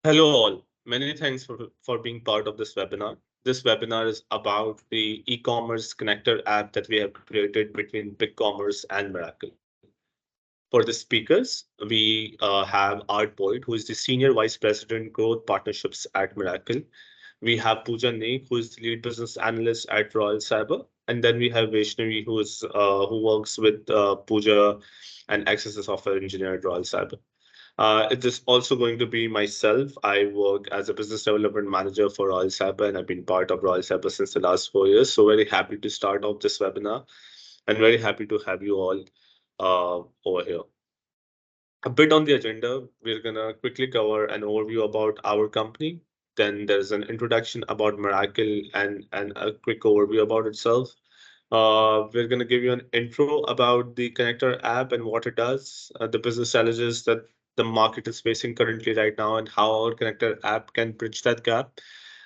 Hello all. Many thanks for being part of this webinar. This webinar is about the e-commerce connector app that we have created between BigCommerce and Mirakl. For the speakers, we have Art Boyd, who is the Senior Vice President Growth Partnerships at Mirakl. We have Pooja Naik, who is the Lead Business Analyst at Royal Cyber. And then we have Vaishnavi, who works with Pooja and acts as a software engineer at Royal Cyber. It is also going to be myself. I work as a business development manager for Royal Cyber, and I've been part of Royal Cyber since the last 4 years. So very happy to start off this webinar, and very happy to have you all over here. A bit on the agenda, we're gonna quickly cover an overview about our company. Then there's an introduction about Mirakl and a quick overview about itself. We're going to give you an intro about the connector app and what it does, the business challenges that the market is facing currently right now, and how our connector app can bridge that gap.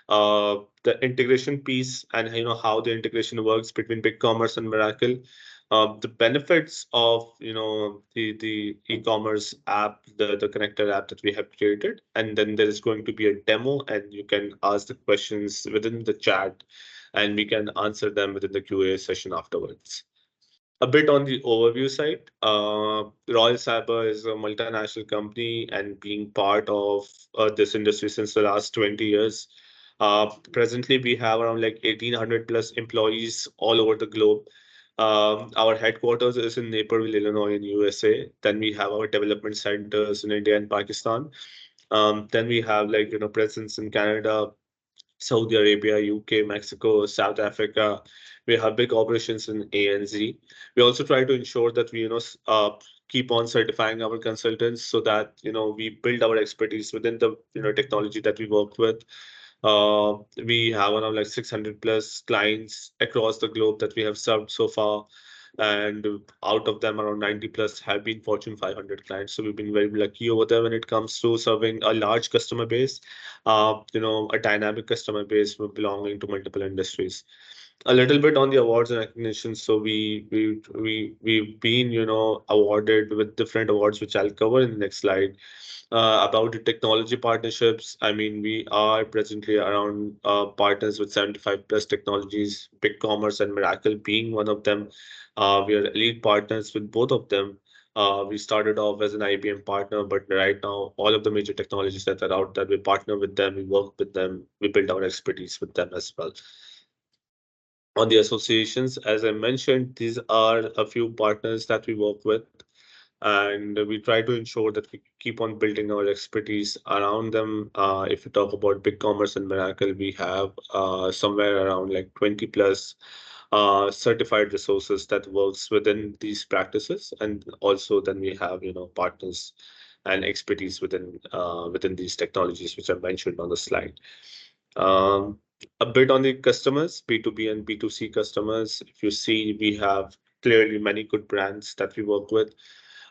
The integration piece and how the integration works between BigCommerce and Mirakl. The benefits of the e-commerce app, the connector app that we have created, and then there is going to be a demo, and you can ask the questions within the chat and we can answer them within the QA session afterwards. A bit on the overview side, Royal Cyber is a multinational company and being part of this industry since the last 20 years. Presently, we have around like 1,800 plus employees all over the globe. Our headquarters is in Naperville, Illinois, in USA. Then we have our development centers in India and Pakistan. Then we have presence in Canada, Saudi Arabia, UK, Mexico, South Africa. We have big operations in ANZ. We also try to ensure that we, keep on certifying our consultants so that, we build our expertise within the, technology that we work with. We have around like 600 plus clients across the globe that we have served so far. And out of them, around 90 plus have been Fortune 500 clients. So we've been very lucky over there when it comes to serving a large customer base, a dynamic customer base belonging to multiple industries. A little bit on the awards and recognition. So we've been awarded with different awards, which I'll cover in the next slide. About the technology partnerships, I mean, we are presently around partners with 75 plus technologies, BigCommerce and Mirakl being one of them. We are elite partners with both of them. We started off as an IBM partner, but right now, all of the major technologies that are out there, we partner with them, we work with them, we build our expertise with them as well. On the associations, as I mentioned, these are a few partners that we work with, and we try to ensure that we keep on building our expertise around them. If you talk about BigCommerce and Mirakl, we have somewhere around like 20 plus certified resources that works within these practices, and also then we have partners and expertise within these technologies, which I mentioned on the slide. Um, a bit on the customers, B2B and B2C customers. If you see, we have clearly many good brands that we work with.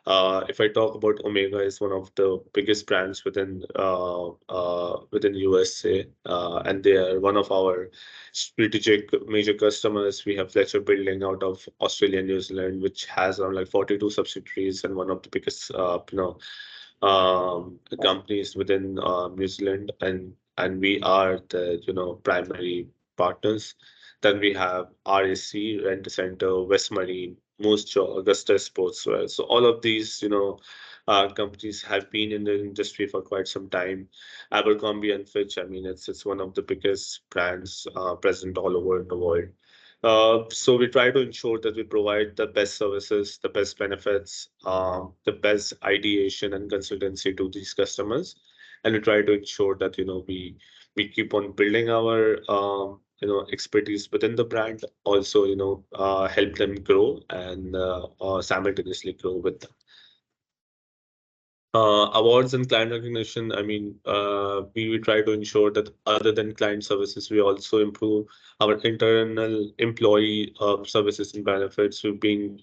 If I talk about Omega, is one of the biggest brands within USA, and they are one of our strategic major customers. We have Fletcher Building out of Australia and New Zealand, which has around like 42 subsidiaries and one of the biggest companies within New Zealand, and we are the primary partners. Then we have RAC, Rent a Center, West Marine, Moose Jaw, Augusta Sportswear. So all of these, companies have been in the industry for quite some time. Abercrombie and Fitch, I mean, it's one of the biggest brands present all over the world. So we try to ensure that we provide the best services, the best benefits, the best ideation and consultancy to these customers, and we try to ensure that we keep on building our expertise within the brand. Also, help them grow and simultaneously grow with them. Awards and client recognition, I mean, we try to ensure that other than client services, we also improve our internal employee services and benefits. We've been,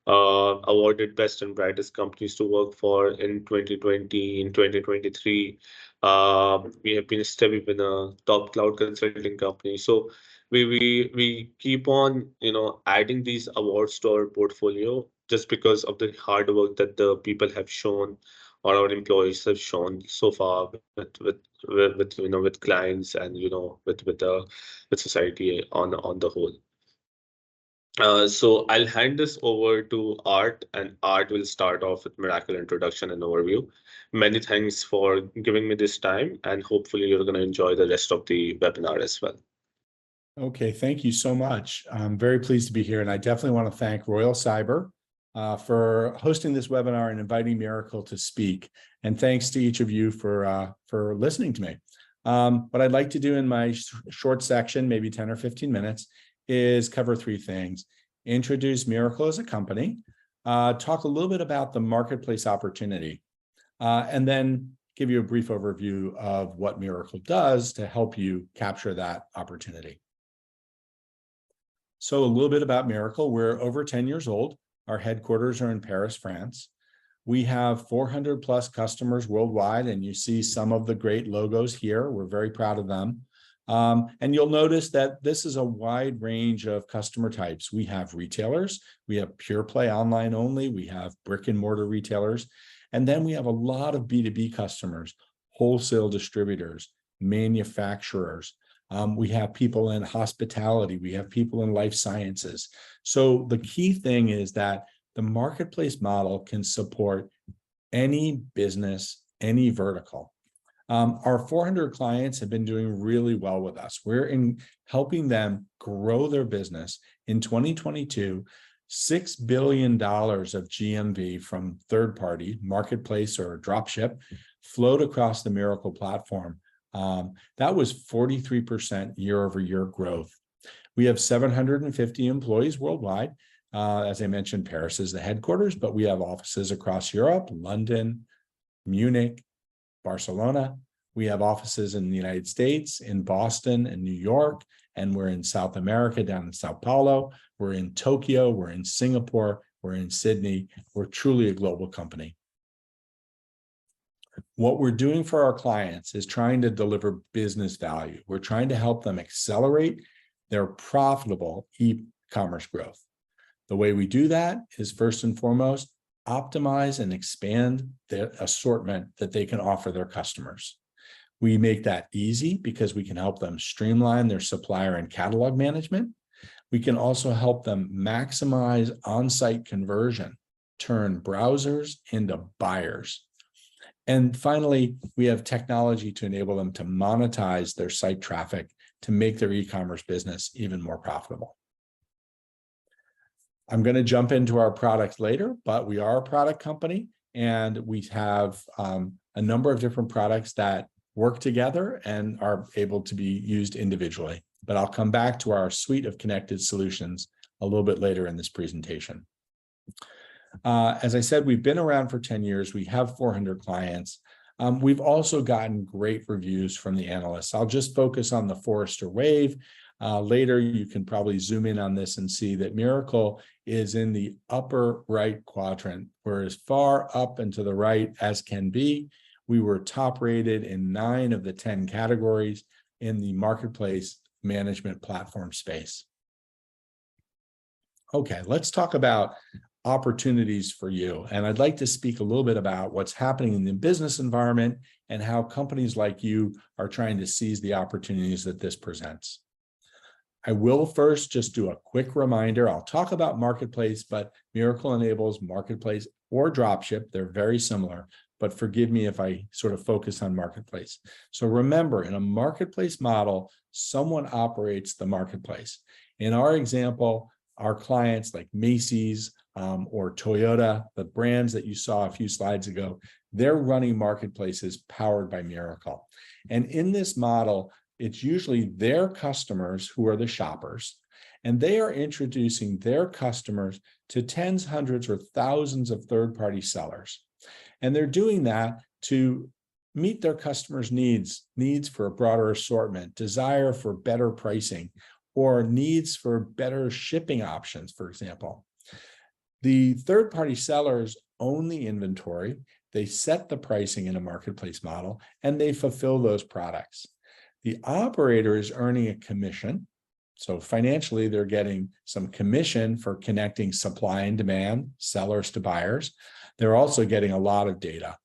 awarded best and brightest companies to work for in 2020, in 2023. We have been a Stevie winner, top cloud consulting company. So we keep on, adding these awards to our portfolio just because of the hard work that the people have shown or our employees have shown so far with clients and with society on the whole. So I'll hand this over to Art, and Art will start off with Mirakl introduction and overview. Many thanks for giving me this time, and hopefully you're going to enjoy the rest of the webinar as well. Okay, thank you so much. I'm very pleased to be here, and I definitely want to thank Royal Cyber for hosting this webinar and inviting Mirakl to speak. And thanks to each of you for listening to me. What I'd like to do in my short section, maybe 10 or 15 minutes, is cover three things: introduce Mirakl as a company, talk a little bit about the marketplace opportunity, and then give you a brief overview of what Mirakl does to help you capture that opportunity. So a little bit about Mirakl. We're over 10 years old. Our headquarters are in Paris, France. We have 400 plus customers worldwide, and you see some of the great logos here. We're very proud of them. And you'll notice that this is a wide range of customer types. We have retailers, we have pure play online only, we have brick and mortar retailers, and then we have a lot of B2B customers, wholesale distributors, manufacturers. We have people in hospitality, we have people in life sciences. So the key thing is that the marketplace model can support any business, any vertical. Our 400 clients have been doing really well with us. We're helping them grow their business. In 2022, $6 billion of GMV from third-party marketplace or dropship flowed across the Mirakl platform. That was 43% year-over-year growth. We have 750 employees worldwide. As I mentioned, Paris is the headquarters, but we have offices across Europe, London, Munich, Barcelona. We have offices in the United States, in Boston and New York, and we're in South America, down in Sao Paulo. We're in Tokyo, we're in Singapore, we're in Sydney. We're truly a global company. What we're doing for our clients is trying to deliver business value. We're trying to help them accelerate their profitable e-commerce growth. The way we do that is, first and foremost, optimize and expand the assortment that they can offer their customers. We make that easy because we can help them streamline their supplier and catalog management. We can also help them maximize on-site conversion, turn browsers into buyers. And finally, we have technology to enable them to monetize their site traffic to make their e-commerce business even more profitable. I'm going to jump into our products later, but we are a product company, and we have a number of different products that work together and are able to be used individually. But I'll come back to our suite of connected solutions a little bit later in this presentation. As I said, we've been around for 10 years. We have 400 clients. We've also gotten great reviews from the analysts. I'll just focus on the Forrester Wave. Later, you can probably zoom in on this and see that Mirakl is in the upper right quadrant. We're as far up and to the right as can be. We were top rated in 9 of the 10 categories in the marketplace management platform space. Okay, let's talk about opportunities for you. And I'd like to speak a little bit about what's happening in the business environment and how companies like you are trying to seize the opportunities that this presents. I will first just do a quick reminder. I'll talk about marketplace, but Mirakl enables marketplace or dropship. They're very similar, but forgive me if I sort of focus on marketplace. So remember, in a marketplace model, someone operates the marketplace. In our example, our clients like Macy's or Toyota, the brands that you saw a few slides ago, they're running marketplaces powered by Mirakl. And in this model, it's usually their customers who are the shoppers, and they are introducing their customers to tens, hundreds, or thousands of third-party sellers. And they're doing that to meet their customers' needs for a broader assortment, desire for better pricing, or needs for better shipping options, for example. The third-party sellers own the inventory, they set the pricing in a marketplace model, and they fulfill those products. The operator is earning a commission. So financially, they're getting some commission for connecting supply and demand, sellers to buyers. They're also getting a lot of data.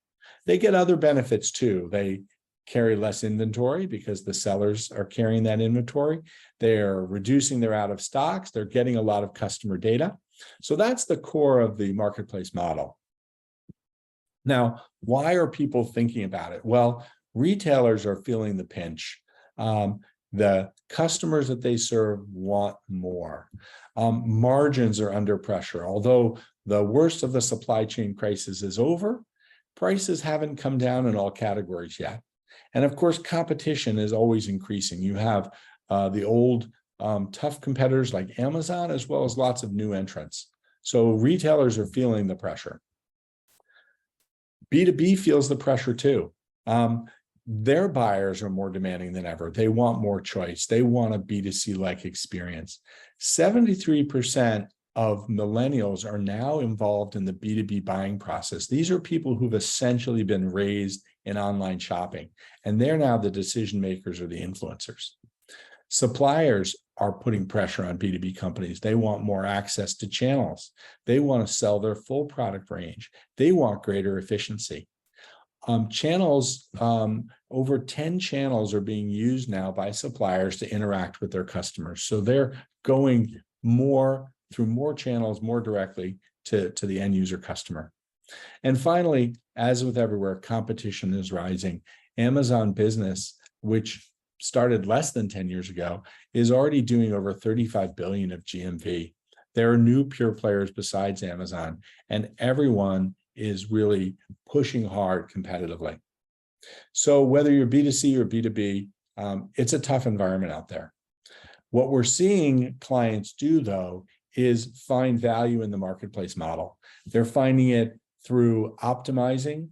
They get other benefits too. They carry less inventory because the sellers are carrying that inventory. They're reducing their out of stocks. They're getting a lot of customer data. So that's the core of the marketplace model. Now, why are people thinking about it? Well, retailers are feeling the pinch. The customers that they serve want more. Margins are under pressure. Although the worst of the supply chain crisis is over, prices haven't come down in all categories yet. And of course, competition is always increasing. You have the old tough competitors like Amazon, as well as lots of new entrants. So retailers are feeling the pressure. B2B feels the pressure too. Their buyers are more demanding than ever. They want more choice. They want a B2C-like experience. 73% of millennials are now involved in the B2B buying process. These are people who've essentially been raised in online shopping, and they're now the decision makers or the influencers. Suppliers are putting pressure on B2B companies. They want more access to channels. They want to sell their full product range. They want greater efficiency. Over 10 channels are being used now by suppliers to interact with their customers. So they're going through more channels, more directly to the end user customer. And finally, as with everywhere, competition is rising. Amazon Business, which started less than 10 years ago, is already doing over 35 billion of GMV. There are new pure players besides Amazon, and everyone is really pushing hard competitively. So whether you're B2C or B2B, it's a tough environment out there. What we're seeing clients do, though, is find value in the marketplace model. They're finding it through optimizing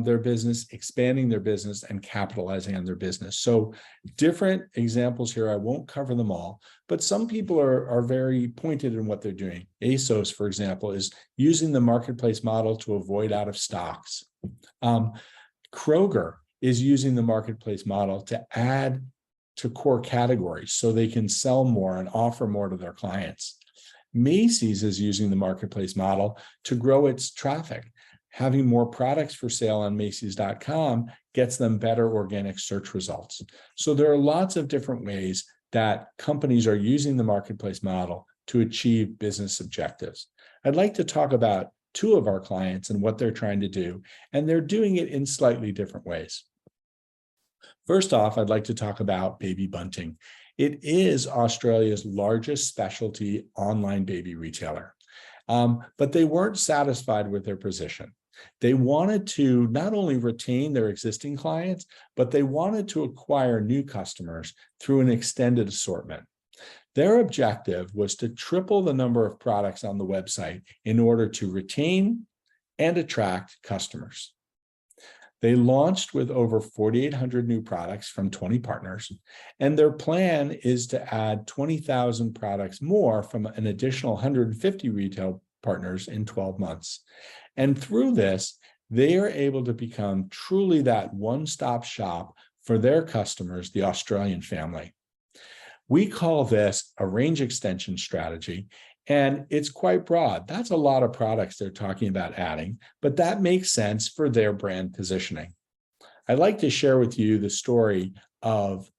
their business, expanding their business, and capitalizing on their business. So different examples here. I won't cover them all, but some people are very pointed in what they're doing. ASOS, for example, is using the marketplace model to avoid out of stocks. Kroger is using the marketplace model to add to core categories so they can sell more and offer more to their clients. Macy's is using the marketplace model to grow its traffic. Having more products for sale on Macy's.com gets them better organic search results. So there are lots of different ways that companies are using the marketplace model to achieve business objectives. I'd like to talk about two of our clients and what they're trying to do, and they're doing it in slightly different ways. First off, I'd like to talk about Baby Bunting. It is Australia's largest specialty online baby retailer, but they weren't satisfied with their position. They wanted to not only retain their existing clients, but they wanted to acquire new customers through an extended assortment. Their objective was to triple the number of products on the website in order to retain and attract customers. They launched with over 4,800 new products from 20 partners, and their plan is to add 20,000 products more from an additional 150 retail partners in 12 months. And through this, they are able to become truly that one-stop shop for their customers, the Australian family. We call this a range extension strategy, and it's quite broad. That's a lot of products they're talking about adding, but that makes sense for their brand positioning. I'd like to share with you the story of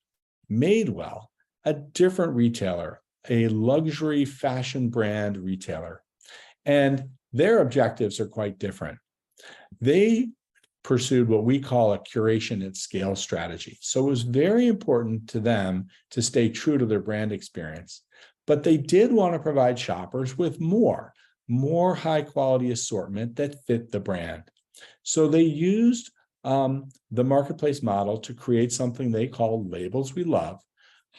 Madewell, a different retailer, a luxury fashion brand retailer. And their objectives are quite different. They pursued what we call a curation at scale strategy. So it was very important to them to stay true to their brand experience, but they did want to provide shoppers with more high quality assortment that fit the brand. So they used the marketplace model to create something they call Labels We Love,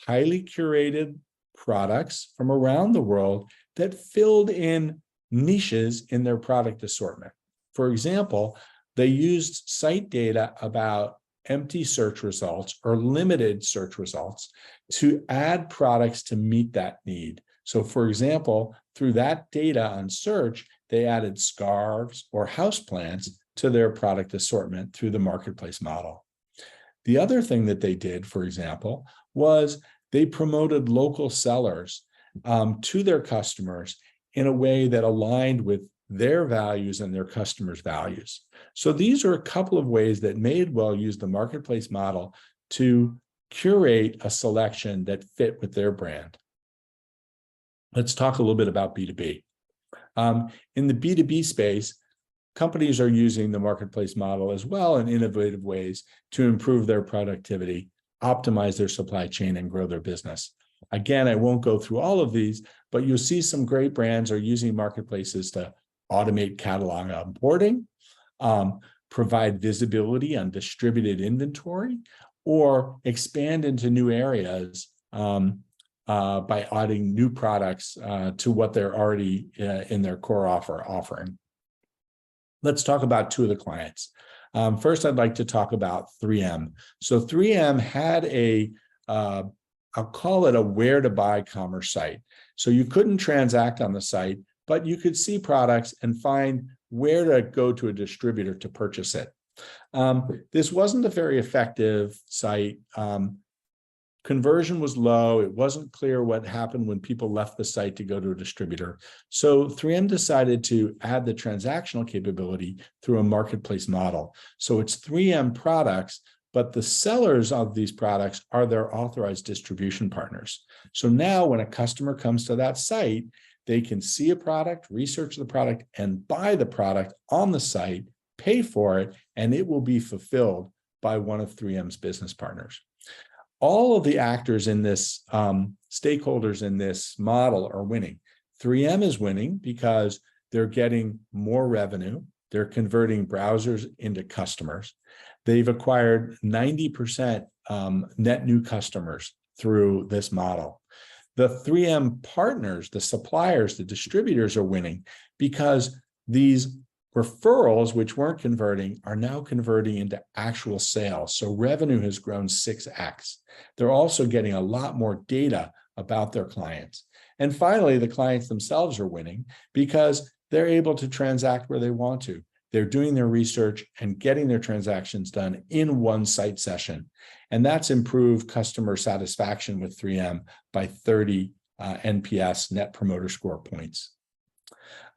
highly curated products from around the world that filled in niches in their product assortment. For example, they used site data about empty search results or limited search results to add products to meet that need. So for example, through that data on search, they added scarves or houseplants to their product assortment through the marketplace model. The other thing that they did, for example, was they promoted local sellers to their customers in a way that aligned with their values and their customers' values. So these are a couple of ways that Madewell used the marketplace model to curate a selection that fit with their brand. Let's talk a little bit about B2B. In the B2B space, companies are using the marketplace model as well in innovative ways to improve their productivity, optimize their supply chain, and grow their business. Again, I won't go through all of these, but you'll see some great brands are using marketplaces to automate catalog onboarding, provide visibility on distributed inventory, or expand into new areas by adding new products to what they're already in their core offering. Let's talk about two of the clients. First, I'd like to talk about 3M. So 3M had I'll call it a where to buy commerce site. So you couldn't transact on the site, but you could see products and find where to go to a distributor to purchase it. This wasn't a very effective site. Conversion was low. It wasn't clear what happened when people left the site to go to a distributor. So 3M decided to add the transactional capability through a marketplace model. So it's 3M products, but the sellers of these products are their authorized distribution partners. So now when a customer comes to that site, they can see a product, research the product, and buy the product on the site, pay for it, and it will be fulfilled by one of 3M's business partners. All of the actors in this, stakeholders in this model are winning. 3M is winning because they're getting more revenue. They're converting browsers into customers. They've acquired 90% net new customers through this model. The 3M partners, the suppliers, the distributors are winning because these referrals, which weren't converting, are now converting into actual sales. So revenue has grown 6x. They're also getting a lot more data about their clients. And finally, the clients themselves are winning because they're able to transact where they want to. They're doing their research and getting their transactions done in one site session. And that's improved customer satisfaction with 3M by 30 NPS, Net Promoter Score points.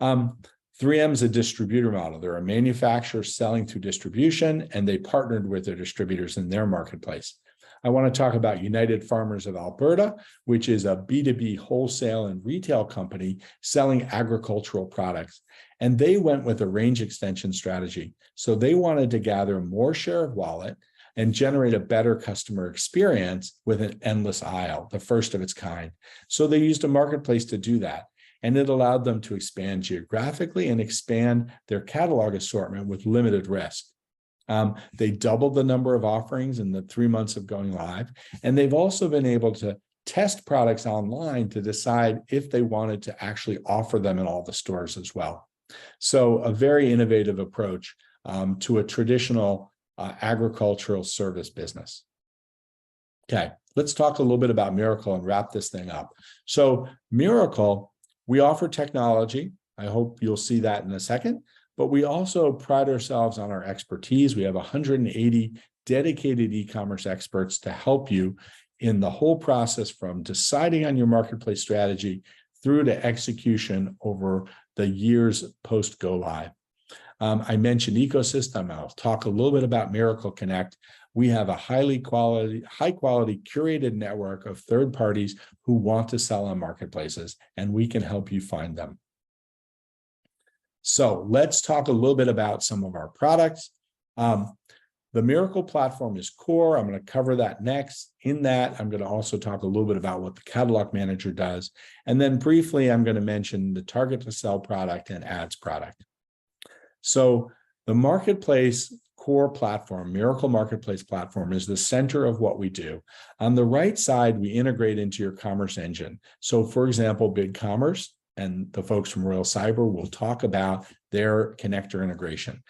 3M is a distributor model. They're a manufacturer selling through distribution, and they partnered with their distributors in their marketplace. I want to talk about United Farmers of Alberta, which is a B2B wholesale and retail company selling agricultural products. And they went with a range extension strategy. So they wanted to gather more share of wallet and generate a better customer experience with an endless aisle, the first of its kind. So they used a marketplace to do that. And it allowed them to expand geographically and expand their catalog assortment with limited risk. They doubled the number of offerings in the 3 months of going live. And they've also been able to test products online to decide if they wanted to actually offer them in all the stores as well. So a very innovative approach to a traditional agricultural service business. Okay, let's talk a little bit about Mirakl and wrap this thing up. So Mirakl, we offer technology. I hope you'll see that in a second, but we also pride ourselves on our expertise. We have 180 dedicated e-commerce experts to help you in the whole process from deciding on your marketplace strategy through to execution over the years post go live. I mentioned ecosystem. I'll talk a little bit about Mirakl Connect. We have a high quality curated network of third parties who want to sell on marketplaces, and we can help you find them. So let's talk a little bit about some of our products. The Mirakl platform is core. I'm going to cover that next. In that, I'm going to also talk a little bit about what the catalog manager does. And then briefly, I'm going to mention the target to sell product and ads product. So the marketplace core platform, Mirakl Marketplace platform, is the center of what we do. On the right side, we integrate into your commerce engine. So for example, BigCommerce and the folks from Royal Cyber will talk about their connector integration.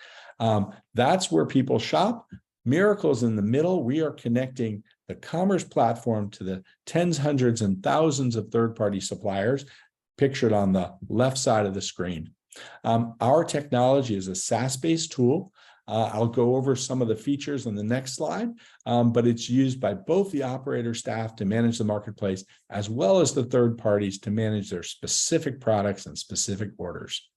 That's where people shop. Mirakl's in the middle. We are connecting the commerce platform to the tens, hundreds, and thousands of third-party suppliers pictured on the left side of the screen. Our technology is a SaaS-based tool. I'll go over some of the features on the next slide, but it's used by both the operator staff to manage the marketplace, as well as the third parties to manage their specific products and specific orders.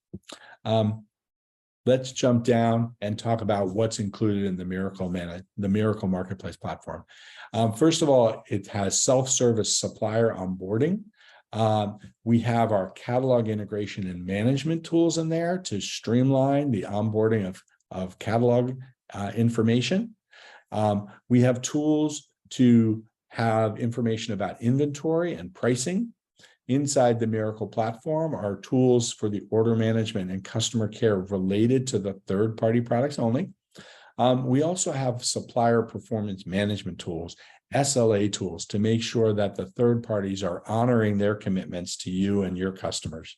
Let's jump down and talk about what's included in the Mirakl Marketplace platform. First of all, it has self-service supplier onboarding. We have our catalog integration and management tools in there to streamline the onboarding of catalog information. We have tools to have information about inventory and pricing. Inside the Mirakl platform are tools for the order management and customer care related to the third-party products only. We also have supplier performance management tools, SLA tools, to make sure that the third parties are honoring their commitments to you and your customers.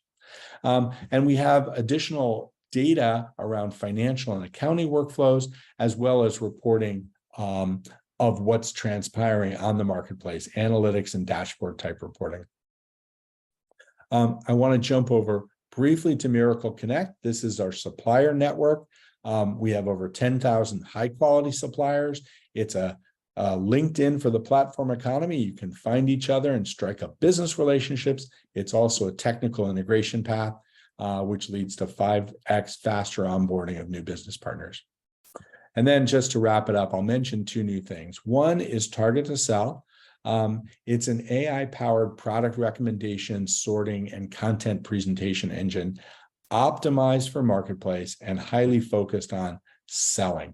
And we have additional data around financial and accounting workflows, as well as reporting of what's transpiring on the marketplace, analytics and dashboard type reporting. I want to jump over briefly to Mirakl Connect. This is our supplier network. We have over 10,000 high quality suppliers. It's a LinkedIn for the platform economy. You can find each other and strike up business relationships. It's also a technical integration path, which leads to 5x faster onboarding of new business partners. And then just to wrap it up, I'll mention two new things. One is Target to Sell. It's an AI-powered product recommendation, sorting, and content presentation engine optimized for marketplace and highly focused on selling.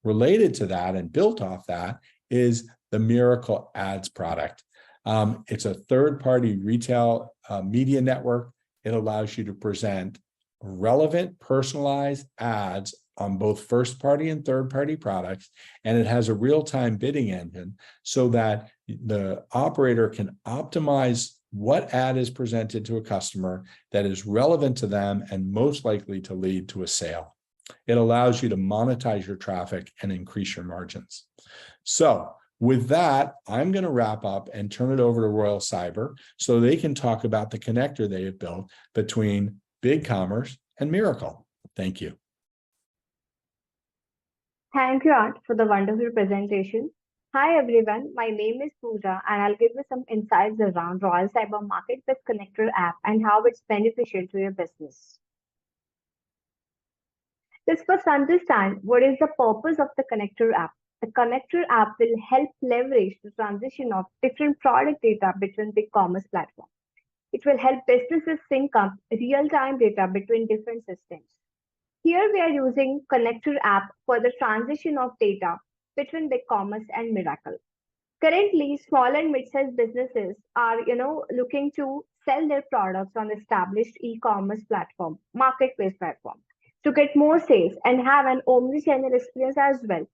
Related to that and built off that is the Mirakl Ads product. It's a third-party retail media network. It allows you to present relevant, personalized ads on both first-party and third-party products, and it has a real-time bidding engine so that the operator can optimize what ad is presented to a customer that is relevant to them and most likely to lead to a sale. It allows you to monetize your traffic and increase your margins. So with that, I'm going to wrap up and turn it over to Royal Cyber so they can talk about the connector they have built between BigCommerce and Mirakl. Thank you. Thank you, Art, for the wonderful presentation. Hi, everyone. My name is Pooja, and I'll give you some insights around Royal Cyber Marketplace Connector app and how it's beneficial to your business. Let's first understand what is the purpose of the Connector app. The Connector app will help leverage the transition of different product data between BigCommerce platforms. It will help businesses sync up real-time data between different systems. Here we are using Connector app for the transition of data between BigCommerce and Mirakl. Currently, small and mid-sized businesses are, looking to sell their products on established e-commerce platform, marketplace platform, to get more sales and have an omnichannel experience as well.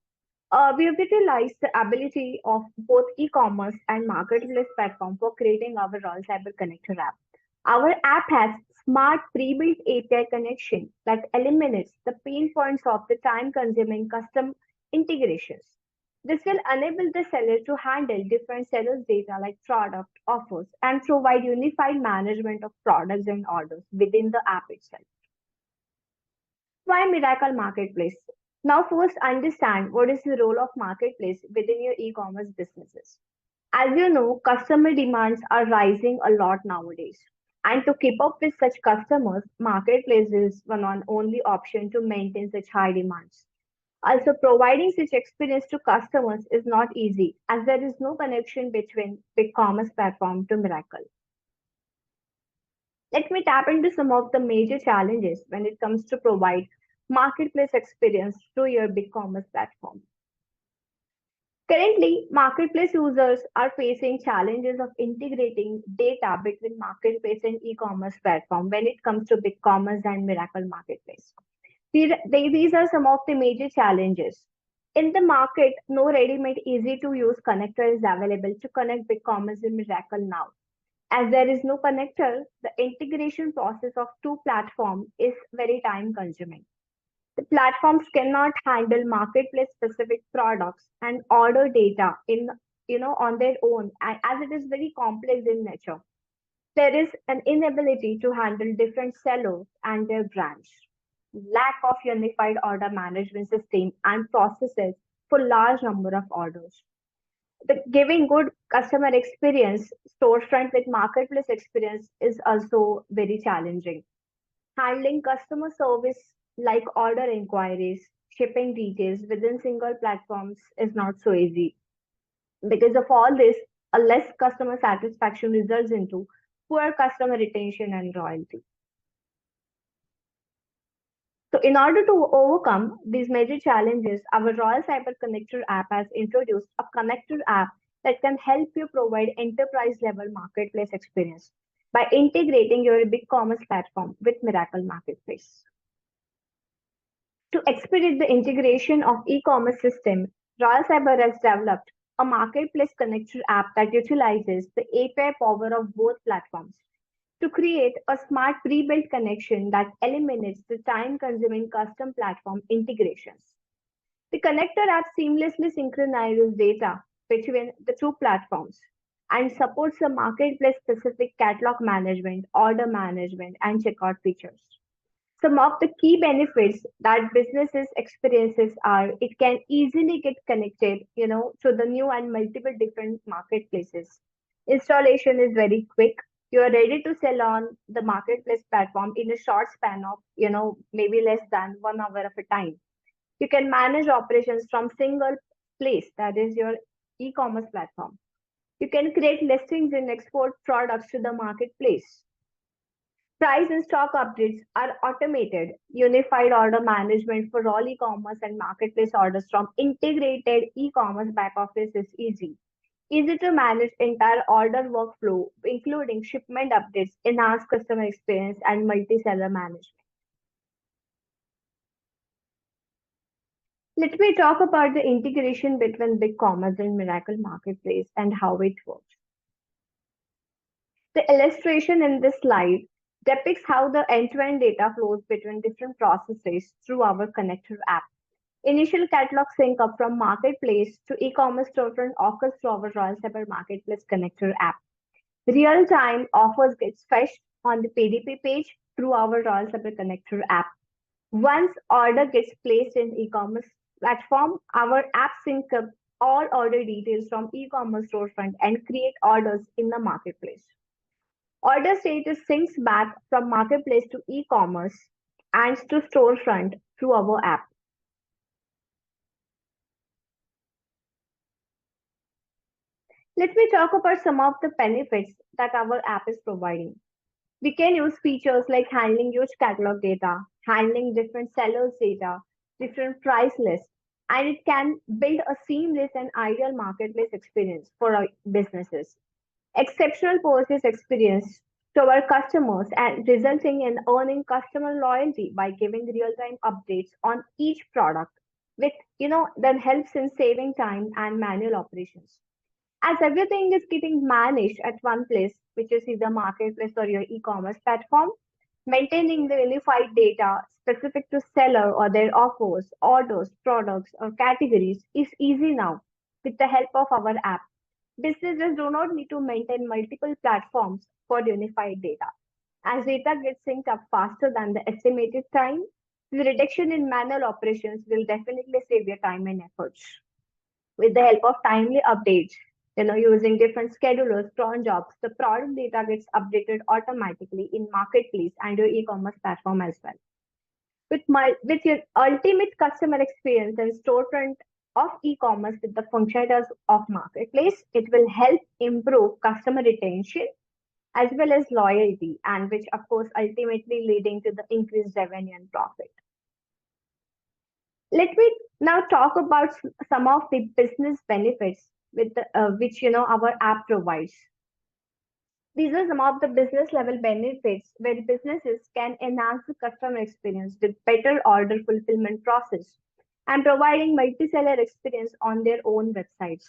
We have utilized the ability of both e-commerce and marketplace platform for creating our Royal Cyber Connector app. Our app has smart pre-built API connection that eliminates the pain points of the time-consuming custom integrations. This will enable the seller to handle different sellers' data like product, offers, and provide unified management of products and orders within the app itself. Why Mirakl Marketplace? Now first understand what is the role of marketplace within your e-commerce businesses. As you know, customer demands are rising a lot nowadays. And to keep up with such customers, marketplace is one and only option to maintain such high demands. Also, providing such experience to customers is not easy as there is no connection between BigCommerce platform to Mirakl. Let me tap into some of the major challenges when it comes to provide marketplace experience through your BigCommerce platform. Currently, marketplace users are facing challenges of integrating data between marketplace and e-commerce platform when it comes to BigCommerce and Mirakl Marketplace. These are some of the major challenges. In the market, no ready-made, easy-to-use connector is available to connect BigCommerce and Mirakl now. As there is no connector, the integration process of two platforms is very time-consuming. The platforms cannot handle marketplace-specific products and order data on their own, as it is very complex in nature. There is an inability to handle different sellers and their brands. Lack of unified order management system and processes for large number of orders. Giving good customer experience storefront with marketplace experience is also very challenging. Handling customer service like order inquiries, shipping details within single platforms is not so easy. Because of all this, a less customer satisfaction results into poor customer retention and loyalty. So, in order to overcome these major challenges, our Royal Cyber Connector app has introduced a connector app that can help you provide enterprise level marketplace experience by integrating your BigCommerce platform with Mirakl Marketplace. To expedite the integration of e-commerce system, Royal Cyber has developed a marketplace connector app that utilizes the API power of both platforms to create a smart pre-built connection that eliminates the time-consuming custom platform integrations. The connector app seamlessly synchronizes data between the two platforms and supports the marketplace-specific catalog management, order management, and checkout features. Some of the key benefits that businesses experiences are it can easily get connected, to the new and multiple different marketplaces. Installation is very quick. You are ready to sell on the marketplace platform in a short span of, maybe less than 1 hour of a time. You can manage operations from single place, that is your e-commerce platform. You can create listings and export products to the marketplace. Price and stock updates are automated. Unified order management for all e-commerce and marketplace orders from integrated e-commerce back office is easy. Easy to manage entire order workflow, including shipment updates, enhanced customer experience, and multi-seller management. Let me talk about the integration between BigCommerce and Mirakl Marketplace and how it works. The illustration in this slide depicts how the end-to-end data flows between different processes through our connector app. Initial catalog sync up from marketplace to e-commerce storefront occurs through our Royal Cyber Marketplace connector app. Real-time offers gets fetched on the PDP page through our Royal Cyber connector app. Once order gets placed in e-commerce platform, our app sync up all order details from e-commerce storefront and create orders in the marketplace. Order status syncs back from marketplace to e-commerce and to storefront through our app. Let me talk about some of the benefits that our app is providing. We can use features like handling huge catalog data, handling different sellers' data, different price lists, and it can build a seamless and ideal marketplace experience for our businesses. Exceptional purchase experience to our customers and resulting in earning customer loyalty by giving real-time updates on each product, which then helps in saving time and manual operations. As everything is getting managed at one place, which is either marketplace or your e-commerce platform, maintaining the unified data specific to seller or their offers, orders, products, or categories is easy now with the help of our app. Businesses do not need to maintain multiple platforms for unified data. As data gets synced up faster than the estimated time, the reduction in manual operations will definitely save your time and efforts. With the help of timely updates, using different schedulers, cron jobs, the product data gets updated automatically in marketplace and your e-commerce platform as well. With your ultimate customer experience and storefront of e-commerce with the functionalities of marketplace, it will help improve customer retention as well as loyalty, and which of course ultimately leading to the increased revenue and profit. Let me now talk about some of the business benefits with which our app provides. These are some of the business level benefits where businesses can enhance the customer experience with better order fulfillment process and providing multi-seller experience on their own websites.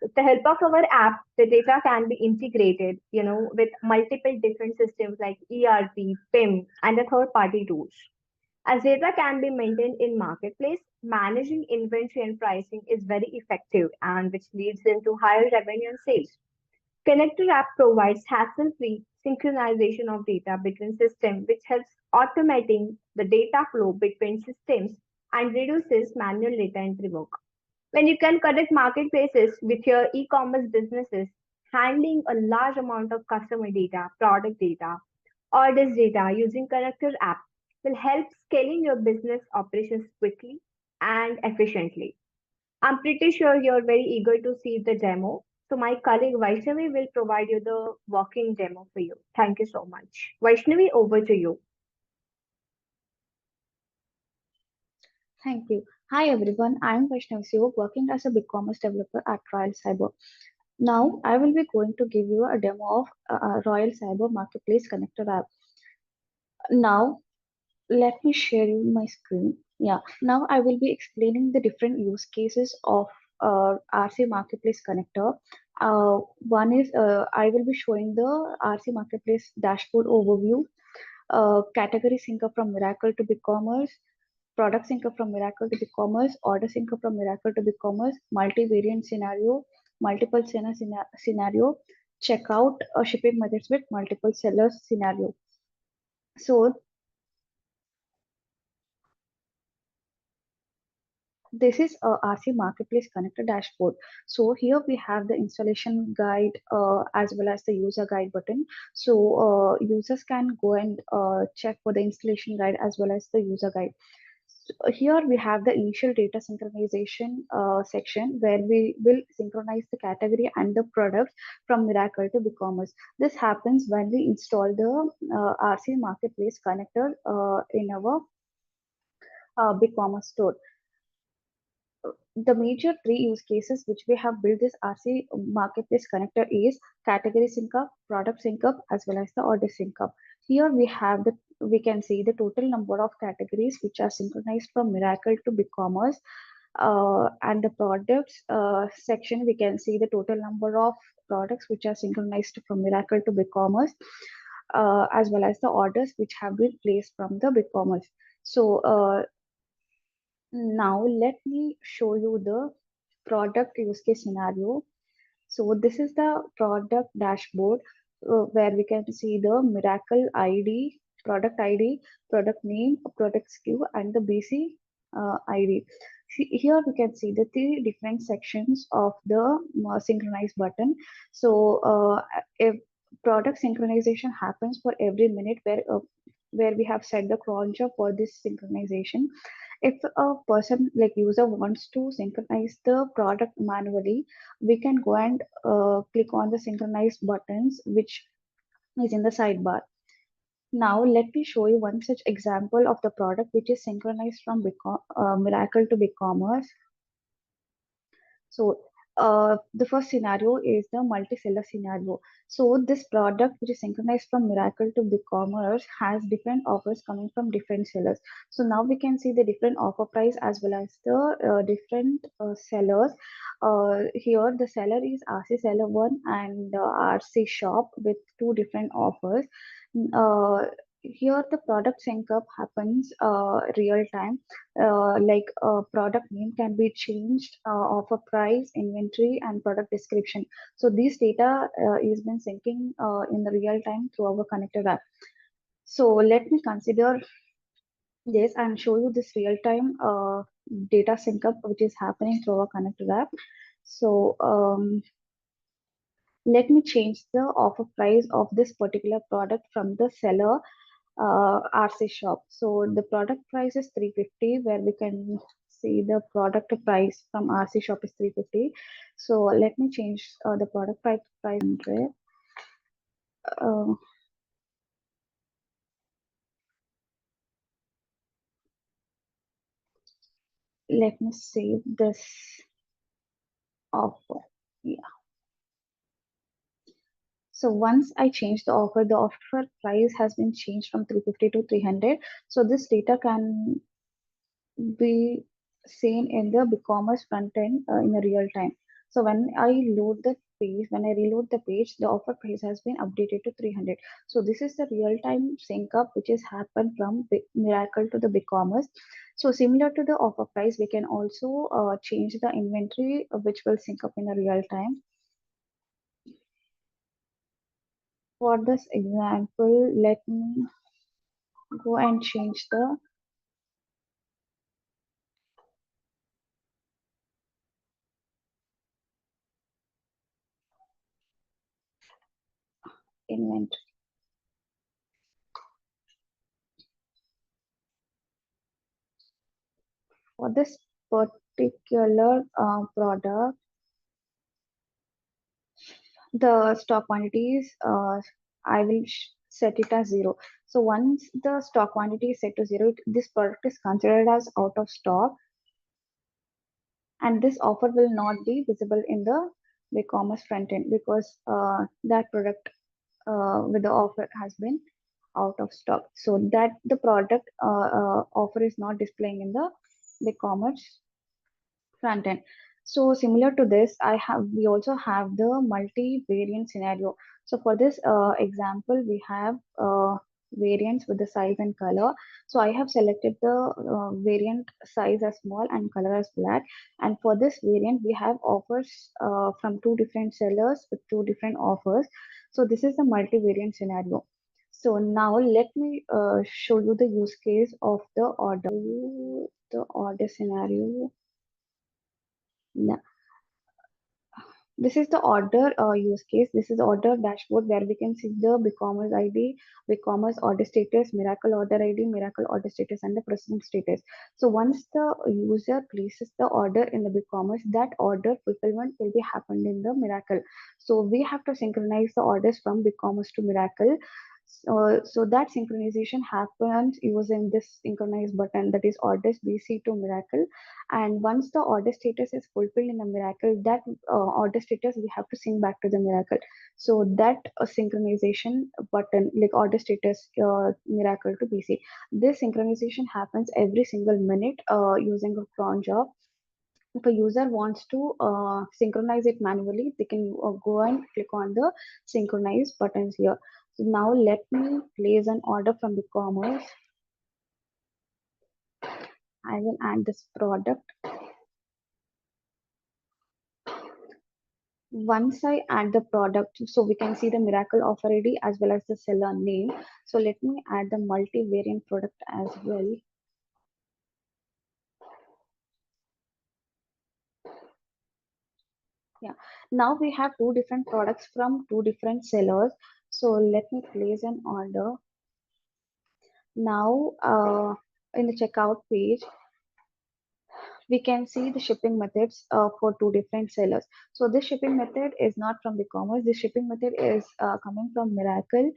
With the help of our app, the data can be integrated, with multiple different systems like ERP, PIM, and the third-party tools. As data can be maintained in marketplace, managing inventory and pricing is very effective and which leads into higher revenue and sales. Connector app provides hassle-free synchronization of data between systems, which helps automating the data flow between systems and reduces manual data entry work. When you can connect marketplaces with your e-commerce businesses, handling a large amount of customer data, product data, Orders data using Connector app will help scaling your business operations quickly and efficiently. I'm pretty sure you're very eager to see the demo. So my colleague Vaishnavi will provide you the walking demo for you. Thank you so much. Vaishnavi, over to you. Thank you. Hi everyone, I am Vaishnav Sivo, working as a BigCommerce developer at Royal Cyber. Now I will be going to give you a demo of Royal Cyber Marketplace Connector app. Now let me share you my screen. Yeah, now I will be explaining the different use cases of RC Marketplace Connector. One is I will be showing the RC Marketplace dashboard overview, category sync up from Mirakl to BigCommerce, product sync up from Mirakl to BigCommerce, order sync up from Mirakl to BigCommerce, multivariant scenario, multiple seller scenario, checkout shipping methods with multiple sellers scenario. So this is a RC Marketplace Connector dashboard. So here we have the installation guide as well as the user guide button. So users can go and check for the installation guide as well as the user guide. So here we have the initial data synchronization section where we will synchronize the category and the products from Mirakl to BigCommerce. This happens when we install the RC Marketplace Connector in our BigCommerce store. The major three use cases which we have built this RC Marketplace Connector is category sync up, product sync up, as well as the order sync up. Here we can see the total number of categories which are synchronized from Mirakl to BigCommerce. And the products section, we can see the total number of products which are synchronized from Mirakl to BigCommerce, as well as the orders which have been placed from the BigCommerce. So now let me show you the product use case scenario. So this is the product dashboard where we can see the Mirakl ID, product name, product SKU, and the BC ID. Here we can see the three different sections of the synchronize button. So if product synchronization happens for every minute where we have set the cron job for this synchronization. If a person like user wants to synchronize the product manually, we can go and click on the synchronize buttons which is in the sidebar. Now let me show you one such example of the product which is synchronized from Mirakl to BigCommerce. So the first scenario is the multicellular scenario. So this product which is synchronized from Mirakl to BigCommerce has different offers coming from different sellers. So now we can see the different offer price as well as the different sellers. Here the seller is RC Seller 1 and RC Shop with two different offers. Here the product sync up happens real time, like product name can be changed, offer price, inventory, and product description. So these data is been syncing in the real time through our connected app. So let me consider this and show you this real time data sync up which is happening through our connected app. So let me change the offer price of this particular product from the seller RC shop. So the product price is 350, where we can see the product price from RC shop is 350. So let me change the product price 100. Let me save this offer. Yeah. So once I change the offer price has been changed from 350 to 300. So this data can be seen in the BigCommerce front end in a real time. So when I reload the page, the offer price has been updated to 300. So this is the real time sync up which has happened from Mirakl to the BigCommerce. So similar to the offer price, we can also change the inventory which will sync up in a real time. For this example, let me go and change the inventory. For this particular product, the stock quantities, I will set it as 0. So once the stock quantity is set to 0, this product is considered as out of stock, and this offer will not be visible in the BigCommerce front end because that product with the offer has been out of stock. So that the product offer is not displaying in the BigCommerce front end. So similar to this, we also have the multivariant scenario. So for this example, we have variants with the size and color. So I have selected the variant size as small and color as black. And for this variant, we have offers from two different sellers with two different offers. So this is the multivariant scenario. So now let me show you the use case of the order. The order scenario. Yeah. This is the order use case. This is order dashboard where we can see the BigCommerce ID, BigCommerce order status, Mirakl order ID, Mirakl order status, and the present status. So once the user places the order in the BigCommerce, that order fulfillment will be happened in the Mirakl. So we have to synchronize the orders from BigCommerce to Mirakl. So that synchronization happens using this synchronize button, that is orders BC to Mirakl. And once the order status is fulfilled in the Mirakl, that order status we have to sync back to the Mirakl. So that synchronization button, like order status Mirakl to BC, this synchronization happens every single minute using a cron job. If a user wants to synchronize it manually, they can go and click on the synchronize buttons here. So now let me place an order from BigCommerce. I will add this product. Once I add the product, so we can see the Mirakl offer ID as well as the seller name. So let me add the multivariant product as well. Yeah, now we have two different products from two different sellers. So let me place an order. Now in the checkout page, we can see the shipping methods for two different sellers. So this shipping method is not from BigCommerce. This shipping method is coming from Mirakl.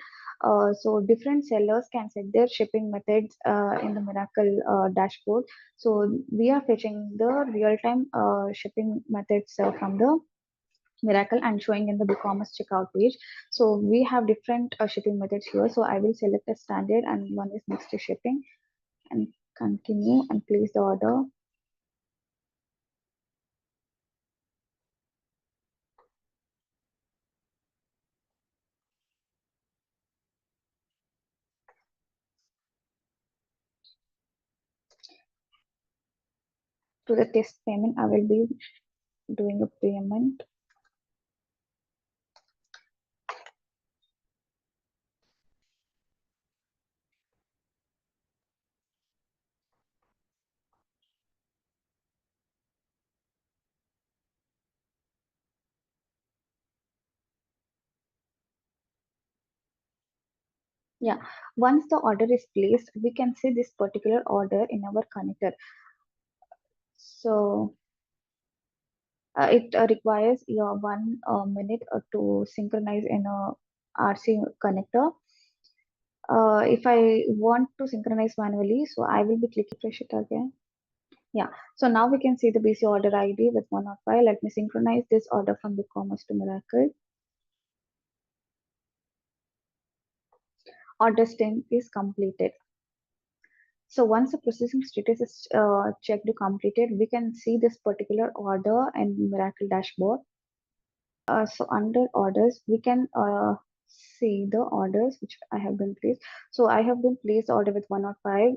So different sellers can set their shipping methods in the Mirakl dashboard. So we are fetching the real-time shipping methods from the Mirakl and showing in the BigCommerce checkout page. So we have different shipping methods here. So I will select a standard and one is next to shipping and continue and place the order. To the test payment, I will be doing a payment. Yeah, once the order is placed, we can see this particular order in our connector. So it requires your 1 minute to synchronize in a RC connector. If I want to synchronize manually, so I will be clicking refresh it again. Yeah, so now we can see the BC order ID with 105. Let me synchronize this order from BigCommerce to Mirakl. Order stem is completed. So once the processing status is checked to completed, we can see this particular order in Mirakl dashboard. So under orders, we can see the orders which I have been placed. So I have been placed order with 105.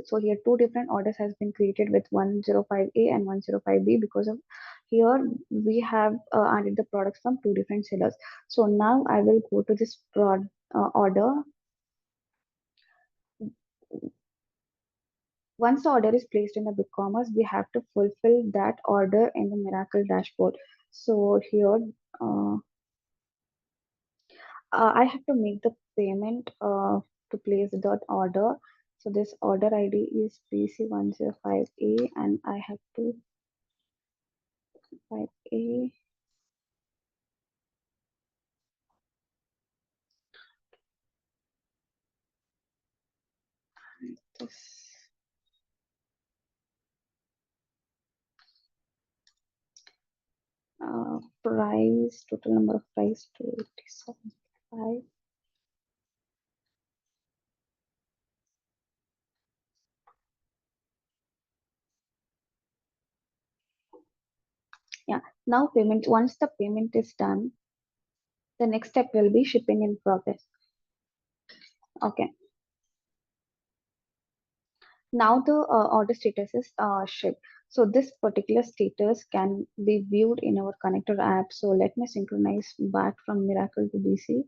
So here two different orders has been created with 105A and 105B because of here we have added the products from two different sellers. So now I will go to this order. Once the order is placed in the BigCommerce, we have to fulfill that order in the Mirakl dashboard. So here, I have to make the payment to place that order. So this order ID is BC105A, and I have to 5A. This price, total number of price 287.5. Yeah, now payment. Once the payment is done, the next step will be shipping in progress. Okay. Now the order status is shipped. So this particular status can be viewed in our connector app. So let me synchronize back from Mirakl to BC.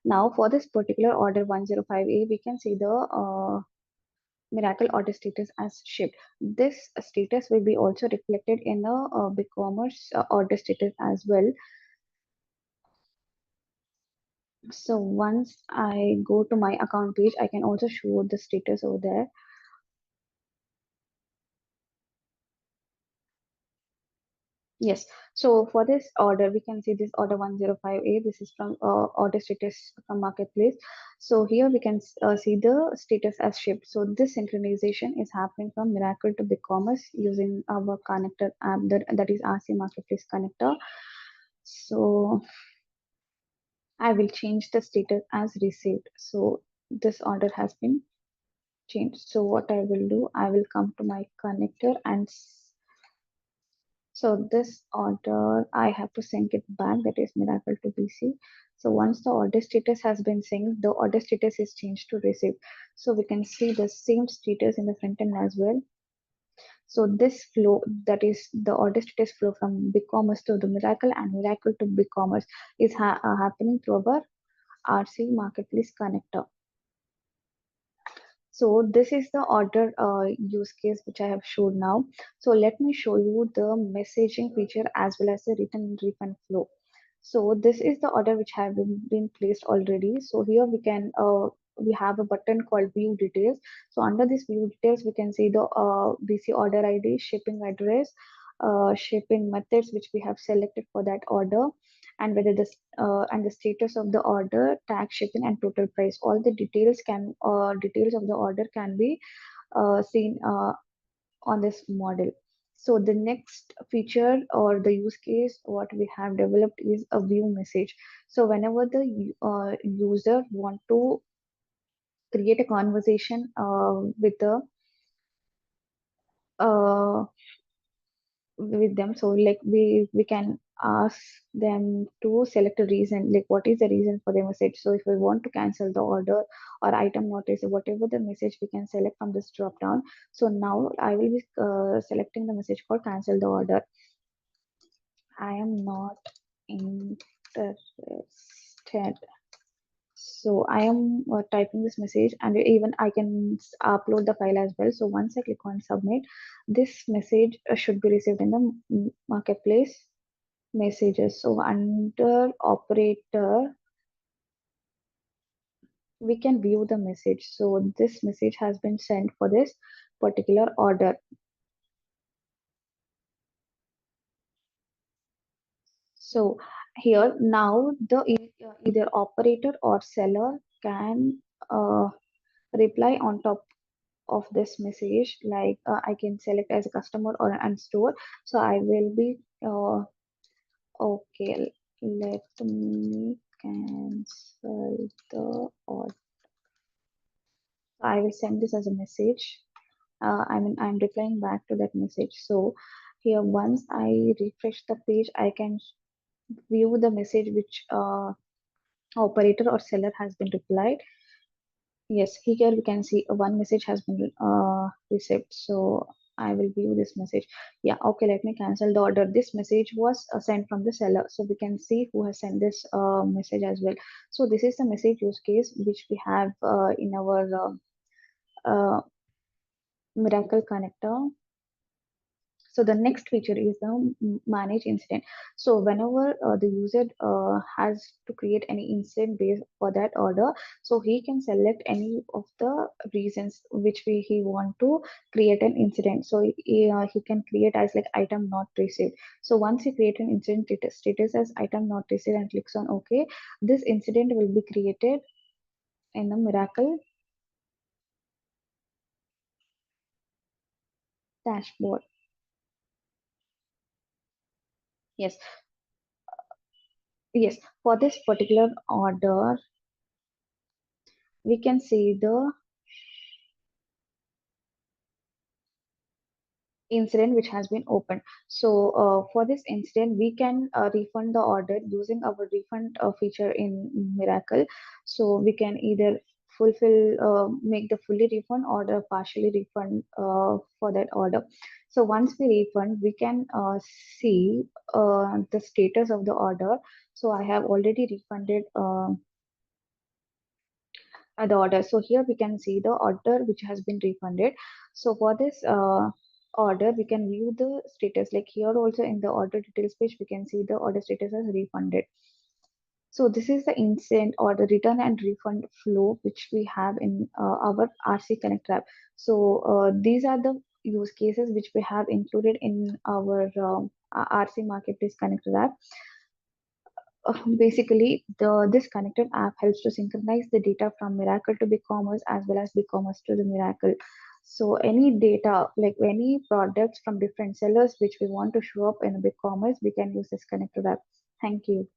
Now for this particular order 105A, we can see the Mirakl order status as shipped. This status will be also reflected in the BigCommerce order status as well. So once I go to my account page, I can also show the status over there. Yes, so for this order, we can see this order 105A. This is from order status from Marketplace. So here we can see the status as shipped. So this synchronization is happening from Mirakl to BigCommerce using our connector app, that is RC Marketplace connector. So I will change the status as received. So this order has been changed. So what I will do, I will come to my connector, and so this order, I have to sync it back, that is Mirakl to BC. So once the order status has been synced, the order status is changed to receive. So we can see the same status in the front end as well. So this flow, that is the order status flow from BigCommerce to the Mirakl and Mirakl to BigCommerce, is happening through our RC Marketplace connector. So this is the order use case which I have showed now. So let me show you the messaging feature as well as the return and refund flow. So this is the order which have been placed already. So here we have a button called view details. So under this view details, we can see the BC order ID, shipping address, shipping methods which we have selected for that order, and whether this and the status of the order, tag, shipping, and total price. All the details of the order can be seen on this model. So the next feature or the use case what we have developed is a view message. So whenever the user want to create a conversation with the uh, with them, so like we can ask them to select a reason, like what is the reason for the message. So if we want to cancel the order or item notice, whatever the message, we can select from this drop down. So now I will be selecting the message called cancel the order. I am not interested. So I am typing this message, and even I can upload the file as well. So once I click on submit, this message should be received in the marketplace messages. So under operator, we can view the message. So this message has been sent for this particular order. So here now the either operator or seller can reply on top of this message, like I can select as a customer or an store. So I will be okay, let me cancel the order. I will send this as a message. I'm replying back to that message. So here once I refresh the page, I can view the message which operator or seller has been replied. Yes, here we can see one message has been received. So I will view this message. Yeah, okay, let me cancel the order. This message was sent from the seller. So we can see who has sent this message as well. So this is the message use case which we have in our Mirakl connector. So the next feature is the manage incident. So whenever the user has to create any incident based for that order, so he can select any of the reasons which he want to create an incident. So he can create as like item not received. So once he create an incident status as item not received and clicks on OK, this incident will be created in the Mirakl dashboard. Yes, yes. For this particular order, we can see the incident which has been opened. So for this incident, we can refund the order using our refund feature in Mirakl. So we can either make the fully refund or the partially refund for that order. So once we refund, we can see the status of the order. So I have already refunded the order. So here we can see the order which has been refunded. So for this order, we can view the status. Like here also in the order details page, we can see the order status as refunded. So this is the instant or the return and refund flow which we have in our RC Connect app. So these are the use cases which we have included in our RC Marketplace Connector app. Basically, this connected app helps to synchronize the data from Mirakl to BigCommerce as well as BigCommerce to the Mirakl. So any data, like any products from different sellers which we want to show up in BigCommerce, we can use this connected app. Thank you.